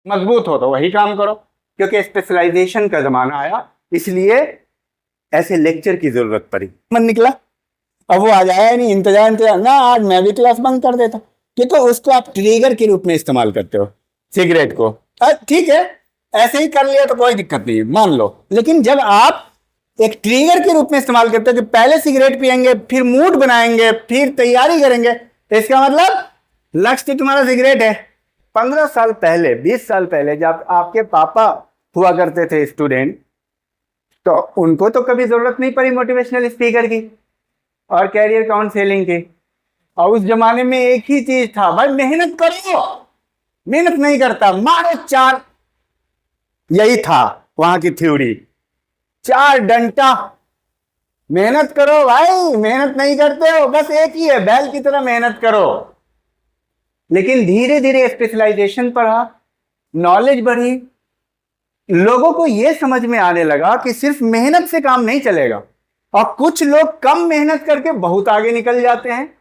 मजबूत हो तो वही काम करो, क्योंकि स्पेशलाइजेशन का जमाना आया, इसलिए ऐसे लेक्चर की जरूरत पड़ी। मन निकला, अब वो आ जाए नहीं, इंतजार ना, आज मैं भी क्लास बंक कर देता। कि तो उसको आप ट्रिगर के रूप में इस्तेमाल करते हो, सिगरेट को। ठीक है, ऐसे ही कर लिया तो कोई दिक्कत नहीं, मान लो। लेकिन जब आप एक ट्रिगर के रूप में इस्तेमाल करते हो कि पहले सिगरेट पियेंगे, फिर मूड बनाएंगे, फिर तैयारी करेंगे, तो इसका मतलब लक्ष्य तुम्हारा सिगरेट है। 15 साल पहले, 20 साल पहले जब आपके पापा हुआ करते थे स्टूडेंट, तो उनको तो कभी जरूरत नहीं पड़ी मोटिवेशनल स्पीकर की और कैरियर काउंसलिंग की। और उस जमाने में एक ही चीज था, भाई मेहनत करो, मेहनत नहीं करता मारो चार, यही था वहां की थ्योरी। चार डंटा, मेहनत करो भाई, मेहनत नहीं करते हो, बस एक ही है, बैल की तरह मेहनत करो। लेकिन धीरे धीरे स्पेशलाइजेशन बढ़ा, नॉलेज बढ़ी, लोगों को यह समझ में आने लगा कि सिर्फ मेहनत से काम नहीं चलेगा। और कुछ लोग कम मेहनत करके बहुत आगे निकल जाते हैं,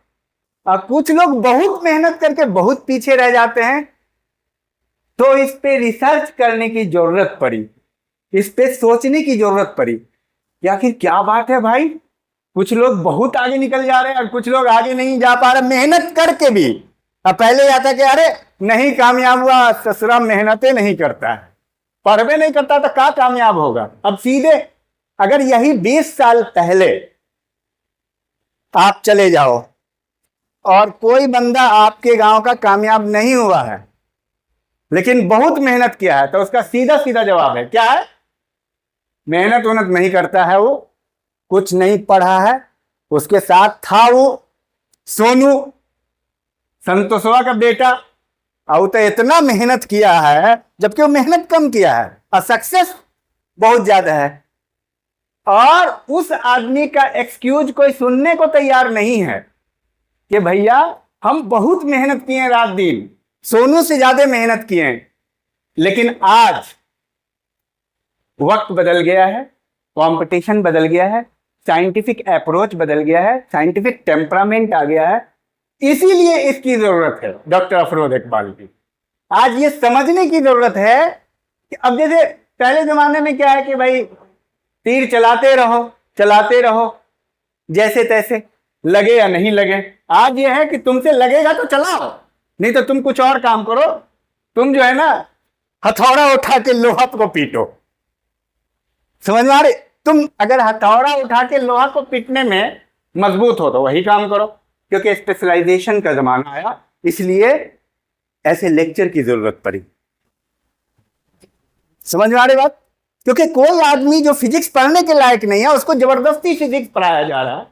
और कुछ लोग बहुत मेहनत करके बहुत पीछे रह जाते हैं। तो इस पे रिसर्च करने की जरूरत पड़ी, इस पे सोचने की जरूरत पड़ी कि आखिर क्या बात है भाई, कुछ लोग बहुत आगे निकल जा रहे हैं और कुछ लोग आगे नहीं जा पा रहे मेहनत करके भी। अब पहले आता कि अरे नहीं कामयाब हुआ, ससुरा मेहनतें नहीं करता है, पढ़वे नहीं करता तो क्या कामयाब होगा। अब सीधे अगर यही 20 साल पहले आप चले जाओ और कोई बंदा आपके गांव का कामयाब नहीं हुआ है लेकिन बहुत मेहनत किया है, तो उसका सीधा सीधा जवाब है क्या है? मेहनत उन्नत नहीं करता है, वो कुछ नहीं पढ़ा है। उसके साथ था वो सोनू, संतोषवा का बेटा, और तो इतना मेहनत किया है जबकि वो मेहनत कम किया है और सक्सेस बहुत ज्यादा है। और उस आदमी का एक्सक्यूज कोई सुनने को तैयार नहीं है कि भैया हम बहुत मेहनत किए रात दिन, सोनू से ज्यादा मेहनत किए। लेकिन आज वक्त बदल गया है, कंपटीशन बदल गया है, साइंटिफिक अप्रोच बदल गया है, साइंटिफिक टेम्परामेंट आ गया है, इसीलिए इसकी जरूरत है डॉक्टर अफरोज इकबाल की। आज ये समझने की जरूरत है कि अब जैसे पहले जमाने में क्या है कि भाई तीर चलाते रहो जैसे तैसे, लगे या नहीं लगे। आज ये है कि तुमसे लगेगा तो चलाओ, नहीं तो तुम कुछ और काम करो। तुम जो है ना हथौड़ा उठा के लोहा को पीटो, समझ में आ रही? तुम अगर हथौड़ा उठा के लोहा को पीटने में मजबूत हो तो वही काम करो, क्योंकि स्पेशलाइजेशन का जमाना आया, इसलिए ऐसे लेक्चर की जरूरत पड़ी। समझ में आ रही बात? क्योंकि कोई आदमी जो फिजिक्स पढ़ने के लायक नहीं है उसको जबरदस्ती फिजिक्स पढ़ाया जा रहा है,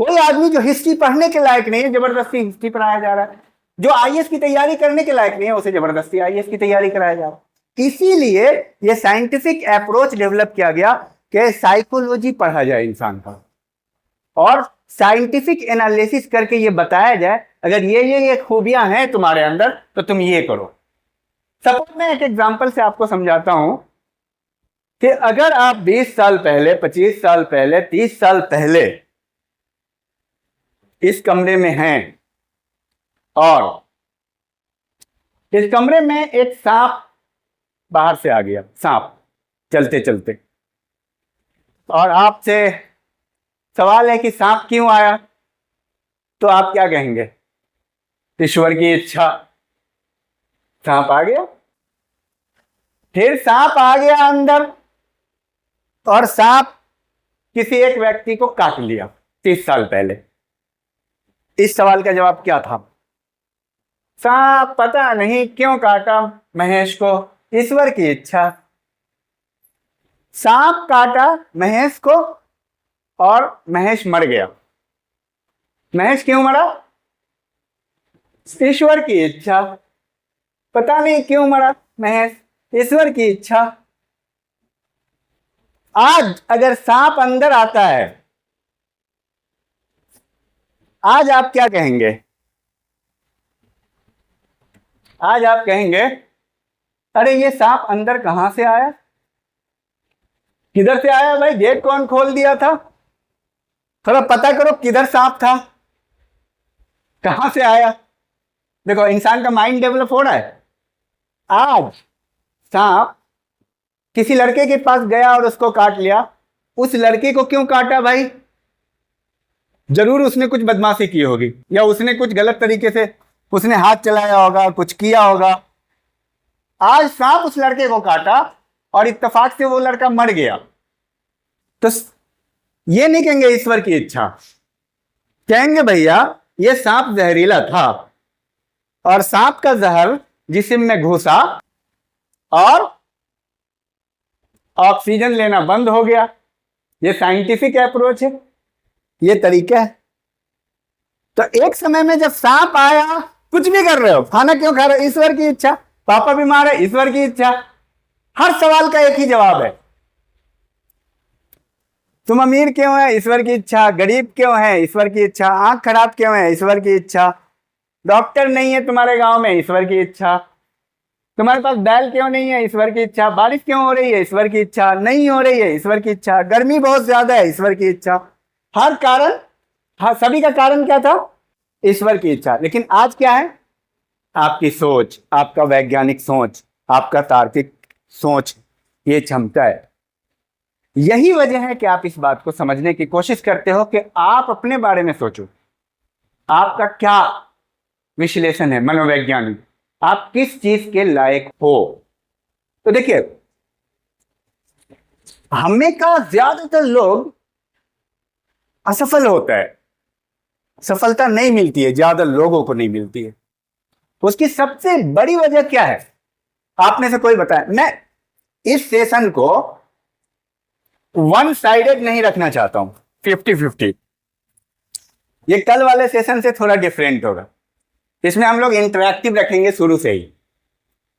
कोई आदमी जो हिस्ट्री पढ़ने के लायक नहीं है जबरदस्ती हिस्ट्री पढ़ाया जा रहा है, जो आईएएस की तैयारी करने के लायक नहीं है उसे जबरदस्ती आईएएस की तैयारी कराया जा रहा है। इसीलिए यह साइंटिफिक अप्रोच डेवलप किया गया कि साइकोलॉजी पढ़ा जाए इंसान का, और साइंटिफिक एनालिसिस करके ये बताया जाए अगर ये खूबियां हैं तुम्हारे अंदर तो तुम ये करो। सपोज मैं एक एग्जांपल से आपको समझाता हूं कि अगर आप 20 साल पहले, 25 साल पहले, 30 साल पहले इस कमरे में हैं और इस कमरे में एक सांप बाहर से आ गया, सांप चलते चलते, और आपसे सवाल है कि सांप क्यों आया, तो आप क्या कहेंगे? ईश्वर की इच्छा, सांप आ गया। फिर सांप आ गया अंदर और सांप किसी एक व्यक्ति को काट लिया 30 साल पहले। इस सवाल का जवाब क्या था? सांप पता नहीं क्यों काटा महेश को, ईश्वर की इच्छा। सांप काटा महेश को और महेश मर गया। महेश क्यों मरा? ईश्वर की इच्छा। पता नहीं क्यों मरा महेश, ईश्वर की इच्छा। आज अगर सांप अंदर आता है, आज आप क्या कहेंगे? आज आप कहेंगे अरे ये सांप अंदर कहां से आया, किधर से आया भाई, गेट कौन खोल दिया था, थोड़ा पता करो किधर सांप था, कहां से आया। देखो इंसान का माइंड डेवलप हो रहा है। आज सांप किसी लड़के के पास गया और उसको काट लिया, उस लड़के को क्यों काटा भाई? जरूर उसने कुछ बदमाशी की होगी, या उसने कुछ गलत तरीके से उसने हाथ चलाया होगा, कुछ किया होगा। आज सांप उस लड़के को काटा और इत्तेफाक से वो लड़का मर गया, तो ये नहीं कहेंगे ईश्वर की इच्छा, कहेंगे भैया ये सांप जहरीला था और सांप का जहर जिस्म में घुसा और ऑक्सीजन लेना बंद हो गया। ये साइंटिफिक अप्रोच है, ये तरीका है। तो एक समय में जब सांप आया, कुछ भी कर रहे हो, खाना क्यों खा रहे हो? ईश्वर की इच्छा। पापा बीमार है, ईश्वर की इच्छा। हर सवाल का एक ही जवाब है, तुम अमीर क्यों है? ईश्वर की इच्छा। गरीब क्यों है? ईश्वर की इच्छा। आंख खराब क्यों है? ईश्वर की इच्छा। डॉक्टर नहीं है तुम्हारे गांव में? ईश्वर की इच्छा। तुम्हारे पास बैल क्यों नहीं है? ईश्वर की इच्छा। बारिश क्यों हो रही है? ईश्वर की इच्छा। नहीं हो रही है? ईश्वर की इच्छा। गर्मी बहुत ज्यादा है? ईश्वर की इच्छा। हर कारण, हर सभी का कारण क्या था? ईश्वर की इच्छा। लेकिन आज क्या है? आपकी सोच, आपका वैज्ञानिक सोच, आपका तार्किक सोच, ये क्षमता है। यही वजह है कि आप इस बात को समझने की कोशिश करते हो कि आप अपने बारे में सोचो, आपका क्या विश्लेषण है मनोवैज्ञानिक, आप किस चीज के लायक हो। तो देखिए, हमें का ज्यादातर लोग असफल होता है, सफलता नहीं मिलती है, ज्यादा लोगों को नहीं मिलती है। उसकी सबसे बड़ी वजह क्या है? आप में से कोई बताए। मैं इस सेशन को वन साइडेड नहीं रखना चाहता हूं, 50-50। ये कल वाले सेशन से थोड़ा डिफरेंट होगा, इसमें हम लोग इंटरैक्टिव रखेंगे शुरू से ही।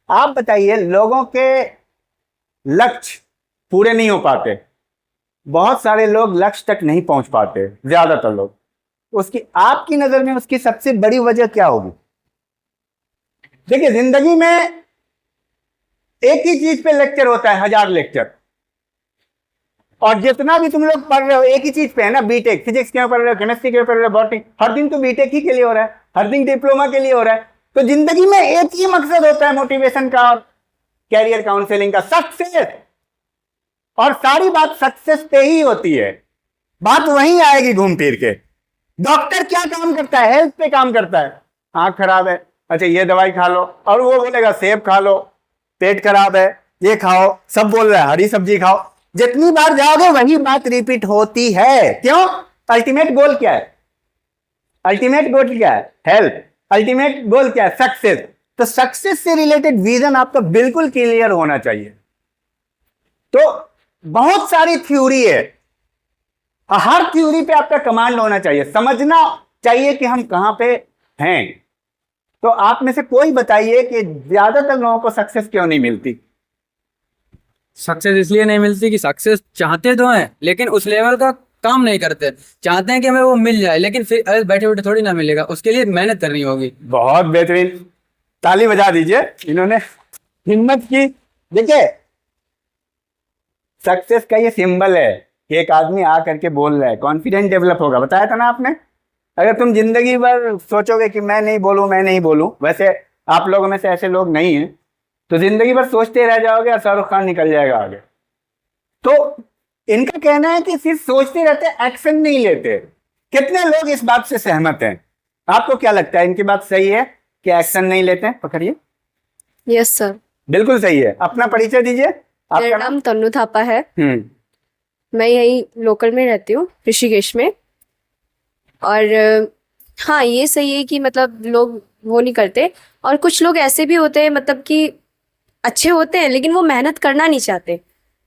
आप बताइए, लोगों के लक्ष्य पूरे नहीं हो पाते, बहुत सारे लोग लक्ष्य तक नहीं पहुंच पाते, ज्यादातर लोग। उसकी आपकी नजर में उसकी सबसे बड़ी वजह क्या होगी? देखिए, जिंदगी में एक ही चीज पे लेक्चर होता है, 1000 लेक्चर, और जितना भी तुम लोग पढ़ रहे हो एक ही चीज पे है ना। बीटेक फिजिक्स क्यों पढ़ रहे हो, केमिस्ट्री क्यों पढ़ रहे हो, बॉटनी, हर दिन तो बीटेक ही के लिए हो रहा है, हर दिन डिप्लोमा के लिए हो रहा है। तो जिंदगी में एक ही मकसद होता है मोटिवेशन का और कैरियर काउंसलिंग का, सक्सेस। और सारी बात सक्सेस पे ही होती है, बात वहीं आएगी घूम फिर के। डॉक्टर क्या काम करता है? हेल्थ पे काम करता है। आंख खराब है, अच्छा ये दवाई खा लो, और वो बोलेगा सेब खा लो। पेट खराब है, ये खाओ, सब बोल रहा है हरी सब्जी खाओ। जितनी बार जाओगे वही बात रिपीट होती है। क्यों? अल्टीमेट गोल क्या है? अल्टीमेट गोल क्या है? हेल्थ। अल्टीमेट गोल क्या है? सक्सेस। तो सक्सेस से रिलेटेड विजन आपका बिल्कुल क्लियर होना चाहिए। तो बहुत सारी थ्योरी है, हर थ्योरी पे आपका कमांड होना चाहिए, समझना चाहिए कि हम कहां पे हैं। तो आप में से कोई बताइए कि ज्यादातर लोगों को सक्सेस क्यों नहीं मिलती? सक्सेस इसलिए नहीं मिलती कि सक्सेस चाहते तो हैं लेकिन उस लेवल का काम नहीं करते। चाहते हैं कि हमें वो मिल जाए, लेकिन फिर अरे बैठे बैठे थोड़ी ना मिलेगा, उसके लिए मेहनत करनी होगी। बहुत बेहतरीन, ताली बजा दीजिए, इन्होंने हिम्मत की। देखिए, सक्सेस का ये सिंबल है कि एक आदमी आ करके बोल रहा है, कॉन्फिडेंस डेवलप होगा। बताया था ना आपने। अगर तुम जिंदगी भर सोचोगे कि मैं नहीं बोलूं, मैं नहीं बोलूं, वैसे आप लोगों में से ऐसे लोग नहीं हैं, तो जिंदगी भर सोचते रह जाओगे और शाहरुख खान निकल जाएगा आगे। तो इनका कहना है कि सिर्फ सोचते रहते, एक्शन नहीं लेते। कितने लोग इस बात से सहमत हैं? आपको क्या लगता है, इनकी बात सही है कि एक्शन नहीं लेते? पकड़िए। यस सर, बिल्कुल सही है। अपना परिचय दीजिए। मेरा आपका नाम तन्नू थापा है। हम्म। मैं यहीं लोकल में रहती हूँ, ऋषिकेश में। और हाँ, ये सही है कि मतलब लोग वो नहीं करते, और कुछ लोग ऐसे भी होते हैं मतलब कि अच्छे होते हैं लेकिन वो मेहनत करना नहीं चाहते।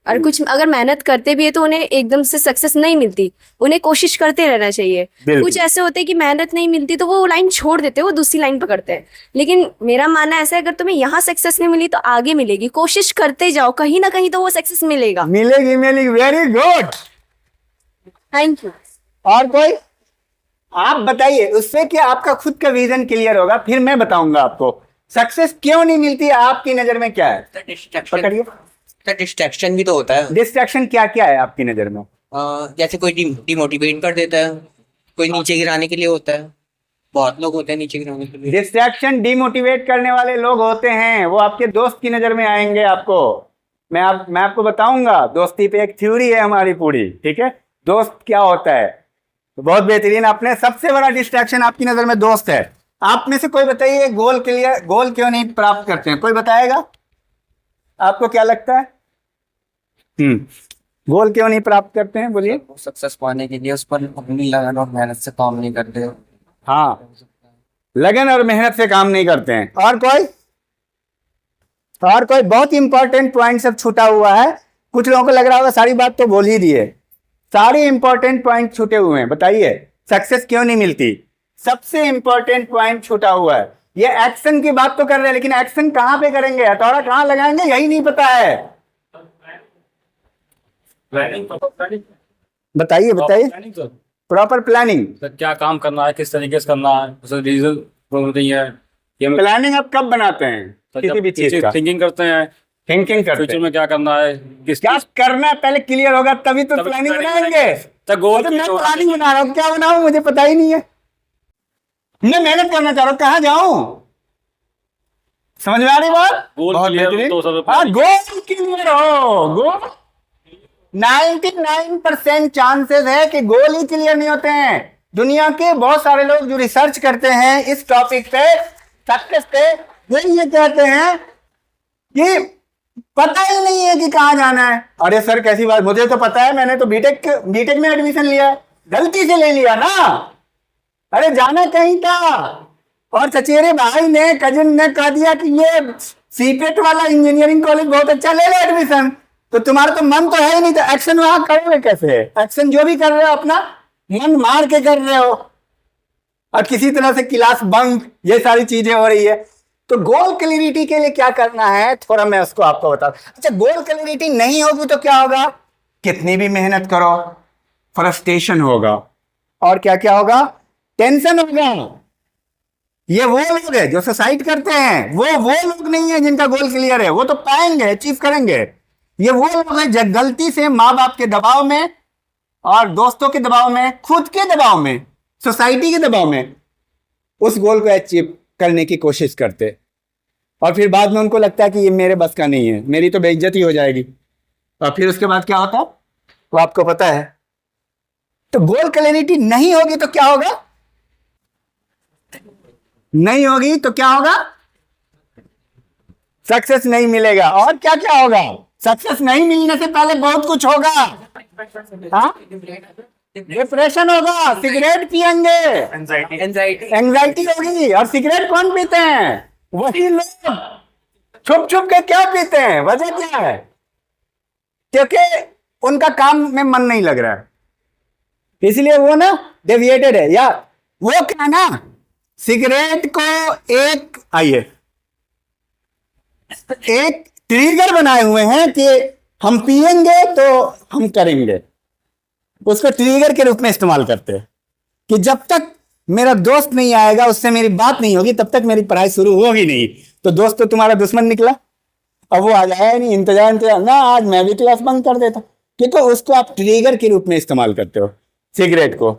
और कुछ अगर मेहनत करते भी है तो उन्हें एकदम से सक्सेस नहीं मिलती, उन्हें कोशिश करते रहना चाहिए। कुछ ऐसे होते हैं कि मेहनत नहीं मिलती तो वो लाइन छोड़ देते हैं, वो दूसरी लाइन पकड़ते हैं। लेकिन मेरा मानना ऐसा है, अगर तुम्हें यहाँ सक्सेस नहीं मिली तो आगे मिलेगी, कोशिश करते जाओ, कहीं ना कहीं तो वो सक्सेस मिलेगा। मिलेगी मिलेगी। Very good, thank you. और कोई? आप बताइए, उससे क्या आपका खुद का विजन क्लियर होगा, फिर मैं बताऊंगा आपको सक्सेस क्यों नहीं मिलती। आपकी नजर में क्या है? पकड़िए। डिस्ट्रैक्शन भी तो होता है। डिस्ट्रैक्शन क्या क्या है आपकी नजर में? जैसे कोई डिमोटिवेट कर देता है, कोई नीचे गिराने के लिए होता है। बहुत लोग होते हैं नीचे गिराने के लिए। डिस्ट्रैक्शन डिमोटिवेट करने वाले लोग होते हैं, वो आपके दोस्त की नजर में आएंगे आपको। मैं आपको बताऊंगा, दोस्ती पे एक थ्योरी है हमारी पूरी, ठीक है। दोस्त क्या होता है, तो बहुत बेहतरीन। अपने सबसे बड़ा डिस्ट्रैक्शन आपकी नजर में दोस्त है। आप में से कोई बताइए गोल क्यों नहीं प्राप्त करते हैं, कोई बताएगा? आपको क्या लगता है? गोल क्यों नहीं प्राप्त करते हैं, बोलिए। सक्सेस पाने के लिए उस पर अपनी लगन और मेहनत से काम नहीं करते। हाँ, लगन और मेहनत से काम नहीं करते हैं। और कोई बहुत इंपॉर्टेंट पॉइंट सब छूटा हुआ है। कुछ लोगों को लग रहा होगा सारी बात तो बोल ही दिए, सारे इंपॉर्टेंट पॉइंट छूटे हुए हैं। बताइए सक्सेस क्यों नहीं मिलती? सबसे इंपॉर्टेंट पॉइंट छूटा हुआ है। ये एक्शन की बात तो कर रहे हैं, लेकिन एक्शन कहां पे करेंगे, हथौड़ा कहां लगाएंगे, यही नहीं पता है। बताइए प्रॉपर प्लानिंग। क्या काम करना है, किस तरीके से करना है, उसका रीजन नहीं है। ये प्लानिंग आप कब बनाते हैं किसी भी चीज का? थिंकिंग करते हैं, थिंकिंग करते फ्यूचर हैं। में क्या करना है, क्या करना है पहले क्लियर होगा, तभी तो प्लानिंग बनाएंगे। गोल तो मैं प्लानिंग बना रहा हूँ, क्या बनाऊं मुझे पता ही नहीं है। मैं मेहनत करना चाह रहा हूँ, कहाँ जाऊं? समझ में आ रही बात? गोल बहुत clear हो बेहतरीन। तो सब हाँ, गोल क्लियर हो। गोल 99% चांसेस है कि गोल ही क्लियर नहीं होते हैं। दुनिया के बहुत सारे लोग जो रिसर्च करते हैं इस टॉपिक पे, सक्सेस पे, वो ये कहते हैं कि पता ही नहीं है कि कहाँ जाना है। अरे सर कैसी बात, मुझे तो पता है, मैंने तो बीटेक में एडमिशन लिया, गलती से ले लिया ना। अरे जाना कहीं था, और चचेरे भाई ने, कजिन ने कह दिया कि ये सीपेट वाला इंजीनियरिंग कॉलेज बहुत अच्छा, ले लो एडमिशन। तो तुम्हारा तो मन तो है ही नहीं, तो एक्शन वहां करोगे कैसे? एक्शन जो भी कर रहे हो अपना मन मार के कर रहे हो, और किसी तरह से क्लास बंक, ये सारी चीजें हो रही है। तो गोल क्लैरिटी के लिए क्या करना है, थोड़ा मैं उसको आपको बता। अच्छा, गोल क्लैरिटी नहीं होगी तो क्या होगा? कितनी भी मेहनत करो फ्रस्ट्रेशन होगा, और क्या क्या होगा? टेंशन होगा। ये वो लोग हैं जो सुसाइड करते हैं, वो लोग नहीं है जिनका गोल क्लियर है, वो तो पाएंगे, अचीव करेंगे। ये वो लोग हैं जो गलती से माँ बाप के दबाव में, और दोस्तों के दबाव में, खुद के दबाव में, सोसाइटी के दबाव में उस गोल को अचीव करने की कोशिश करते, और फिर बाद में उनको लगता है कि ये मेरे बस का नहीं है, मेरी तो बेइज्जती हो जाएगी। और फिर उसके बाद क्या होता वो आपको पता है। तो गोल क्लैरिटी नहीं होगी तो क्या होगा? नहीं होगी तो क्या होगा? सक्सेस नहीं मिलेगा। और क्या क्या होगा? सक्सेस नहीं मिलने से पहले बहुत कुछ होगा। हाँ, डिप्रेशन होगा, सिगरेट पियेंगे, एंजाइटी होगी। और सिगरेट कौन पीते हैं? वही लोग छुप छुप के। क्या पीते हैं? वजह क्या है? क्योंकि उनका काम में मन नहीं लग रहा है, इसलिए वो ना डेविएटेड है। या वो क्या ना, सिगरेट को एक ट्रिगर बनाए हुए हैं कि हम पिएंगे तो हम करेंगे, उसको ट्रिगर के रूप में इस्तेमाल करते हैं कि जब तक मेरा दोस्त नहीं आएगा, उससे मेरी बात नहीं होगी, तब तक मेरी पढ़ाई शुरू होगी नहीं। तो दोस्त तो तुम्हारा दुश्मन निकला, अब वो आ जाए नहीं, इंतजार ना, आज मैं भी क्लास बंक कर देता। क्योंकि तो उसको आप ट्रिगर के रूप में इस्तेमाल करते हो सिगरेट को।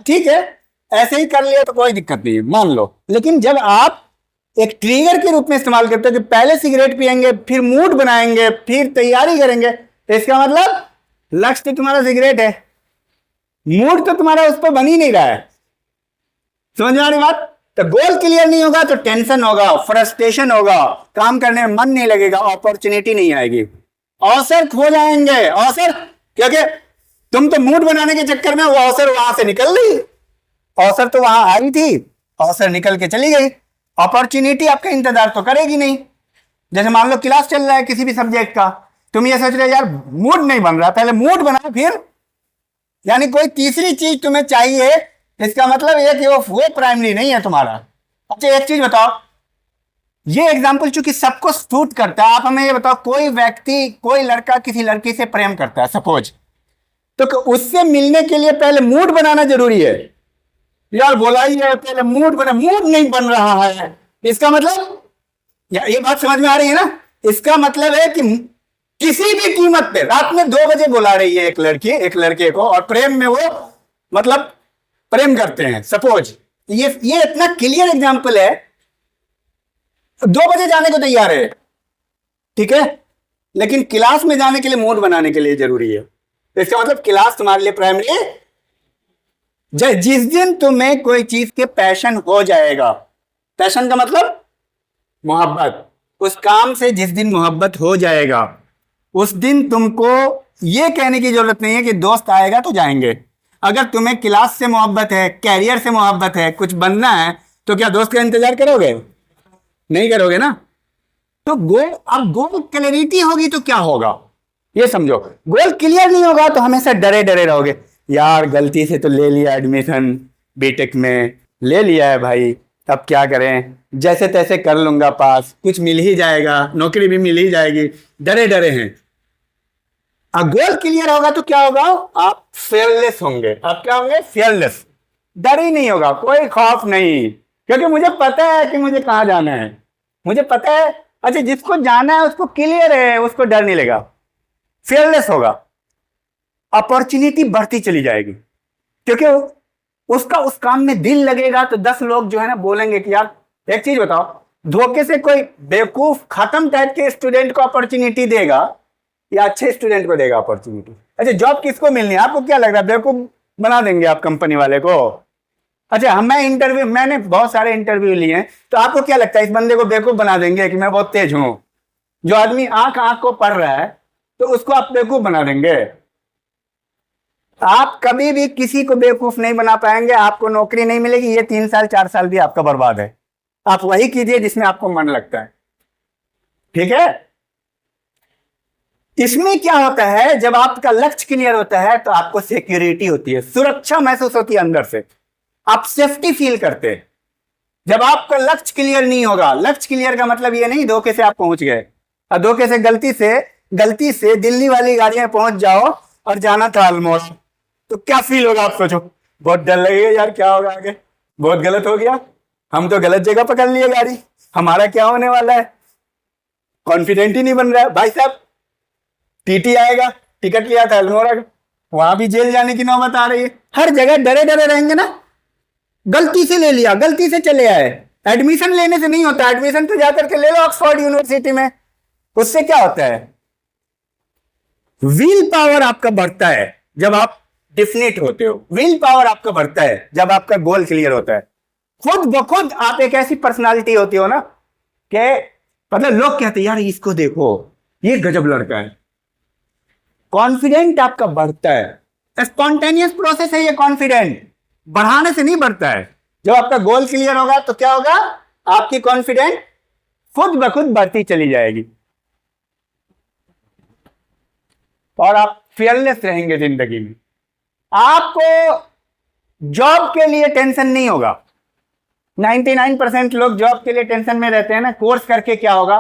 ठीक है, ऐसे ही कर लिया तो कोई दिक्कत नहीं, मान लो। लेकिन जब आप एक ट्रिगर के रूप में इस्तेमाल करते हो कि पहले सिगरेट पियेंगे, फिर मूड बनाएंगे, फिर तैयारी करेंगे, तो इसका मतलब लक्ष्य तो तुम्हारा सिगरेट है, मूड तो तुम्हारा उस पर बन ही नहीं रहा है। समझ में आ रही बात? तो गोल क्लियर नहीं होगा तो टेंशन होगा, फ्रस्ट्रेशन होगा, काम करने में मन नहीं लगेगा, अपॉर्चुनिटी नहीं आएगी, अवसर खो जाएंगे। अवसर, क्योंकि तुम तो मूड बनाने के चक्कर में वो अवसर वहां से निकल गई। अवसर तो वहां आई थी, अवसर निकल के चली गई। अपॉर्चुनिटी आपका इंतजार तो करेगी नहीं। जैसे मान लो क्लास चल रहा है किसी भी सब्जेक्ट का, तुम ये सोच रहे यार मूड नहीं बन रहा, पहले मूड बना, फिर यानी कोई तीसरी चीज तुम्हें चाहिए। इसका मतलब यह कि वो प्राइमरी नहीं है तुम्हारा। अच्छा, एक चीज बताओ, ये एग्जाम्पल चूंकि सबको सूट करता है, आप हमें ये बताओ, कोई व्यक्ति, कोई लड़का किसी लड़की से प्रेम करता है सपोज, तो उससे मिलने के लिए पहले मूड बनाना जरूरी है। यार बोला ही है पहले मूड बना, मूड नहीं बन रहा है, इसका मतलब ये बात समझ में आ रही है ना? इसका मतलब है कि किसी भी कीमत पे रात में 2 बजे बुला रही है एक लड़की एक लड़के को, और प्रेम में वो मतलब प्रेम करते हैं सपोज, ये इतना क्लियर एग्जाम्पल है, 2 बजे जाने को तैयार है, ठीक है, लेकिन क्लास में जाने के लिए मूड बनाने के लिए जरूरी है। तो इसका मतलब क्लास तुम्हारे लिए प्राइमरी है। जिस दिन तुम्हें कोई चीज के पैशन हो जाएगा, पैशन का मतलब मोहब्बत, उस काम से जिस दिन मोहब्बत हो जाएगा, उस दिन तुमको ये कहने की जरूरत नहीं है कि दोस्त आएगा तो जाएंगे। अगर तुम्हें क्लास से मोहब्बत है, कैरियर से मोहब्बत है, कुछ बनना है, तो क्या दोस्त का इंतजार करोगे? नहीं करोगे ना। तो गोल क्लैरिटी होगी तो क्या होगा, ये समझो। गोल क्लियर नहीं होगा तो हमेशा डरे डरे रहोगे, यार गलती से तो ले लिया एडमिशन, बीटेक में ले लिया है भाई, अब क्या करें, जैसे तैसे कर लूंगा पास, कुछ मिल ही जाएगा, नौकरी भी मिल ही जाएगी, डरे डरे हैं। अब गोल क्लियर होगा तो क्या होगा, आप फेयरलेस होंगे। आप क्या होंगे? फेयरलेस। डर ही नहीं होगा, कोई खौफ नहीं, क्योंकि मुझे पता है कि मुझे कहाँ जाना है, मुझे पता है। अच्छा, जिसको जाना है उसको क्लियर है, उसको डर नहीं लगेगा, फेयरलेस होगा। अपॉर्चुनिटी बढ़ती चली जाएगी, क्योंकि उसका उस काम में दिल लगेगा। तो 10 लोग जो है ना बोलेंगे कि यार एक चीज बताओ, धोखे से कोई बेवकूफ खत्म टाइप के स्टूडेंट को अपॉर्चुनिटी देगा या अच्छे स्टूडेंट को देगा अपॉर्चुनिटी? अच्छा, जॉब किसको मिलनी है? आपको क्या लग रहा है, बेवकूफ बना देंगे आप कंपनी वाले को? अच्छा, मैंने बहुत सारे इंटरव्यू लिए हैं, तो आपको क्या लगता है इस बंदे को बेवकूफ बना देंगे कि मैं बहुत तेज हूं? जो आदमी आंख को पढ़ रहा है तो उसको आप बेवकूफ बना देंगे? आप कभी भी किसी को बेवकूफ नहीं बना पाएंगे, आपको नौकरी नहीं मिलेगी। ये 3 साल 4 साल भी आपका बर्बाद है। आप वही कीजिए जिसमें आपको मन लगता है, ठीक है। इसमें क्या होता है, जब आपका लक्ष्य क्लियर होता है तो आपको सिक्योरिटी होती है, सुरक्षा महसूस होती है अंदर से, आप सेफ्टी फील करते हैं। जब आपका लक्ष्य क्लियर नहीं होगा, लक्ष्य क्लियर का मतलब ये नहीं धोखे से आप पहुंच गए, और धोखे से गलती से दिल्ली वाली गाड़ियां पहुंच जाओ और जाना था ऑलमोस्ट, तो क्या फील होगा आप सोचो। बहुत डर लगेगा, यार क्या होगा आगे, बहुत गलत हो गया, हम तो गलत जगह पकड़ लिए गाड़ी, हमारा क्या होने वाला है, कॉन्फिडेंट ही नहीं बन रहा है। भाई साहब, टीटी आएगा, टिकट लिया था अल्मोड़ा का, वहां भी जेल जाने की नौबत आ रही है। हर जगह डरे डरे रहेंगे ना। गलती से ले लिया, गलती से चले आए, एडमिशन लेने से नहीं होता, एडमिशन तो जाकर के ले लो ऑक्सफोर्ड यूनिवर्सिटी में, उससे क्या होता है, विल पावर आपका बढ़ता है जब आप डिफिनेट होते हो, विल पावर आपका बढ़ता है जब आपका गोल क्लियर होता है। खुद ब खुद आप एक ऐसी पर्सनालिटी होती हो ना कि मतलब लोग कहते हैं यार इसको देखो, ये गजब लड़का है। कॉन्फिडेंट आपका बढ़ता है, स्पॉन्टेनियस प्रोसेस है ये, कॉन्फिडेंट बढ़ाने से नहीं बढ़ता है। जब आपका गोल क्लियर होगा तो क्या होगा, आपकी कॉन्फिडेंट खुद ब खुद बढ़ती चली जाएगी और आप फियरलेस रहेंगे जिंदगी में। आपको जॉब के लिए टेंशन नहीं होगा। 99% लोग जॉब के लिए टेंशन में रहते हैं ना, कोर्स करके क्या होगा।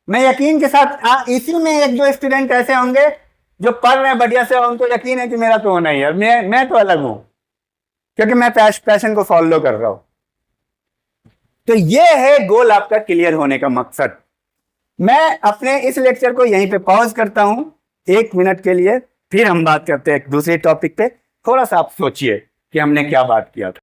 मैं यकीन के साथ इसी में 1-2 स्टूडेंट ऐसे होंगे जो पढ़ रहे हैं बढ़िया से, उनको यकीन है कि मेरा तो होना ही है, मैं तो अलग हूं क्योंकि मैं पैशन को फॉलो कर रहा हूं। तो ये है गोल आपका क्लियर होने का मकसद। मैं अपने इस लेक्चर को यहीं पे पॉज करता हूं 1 मिनट के लिए, फिर हम बात करते हैं एक दूसरे टॉपिक पे। थोड़ा सा आप सोचिए कि हमने क्या बात किया था।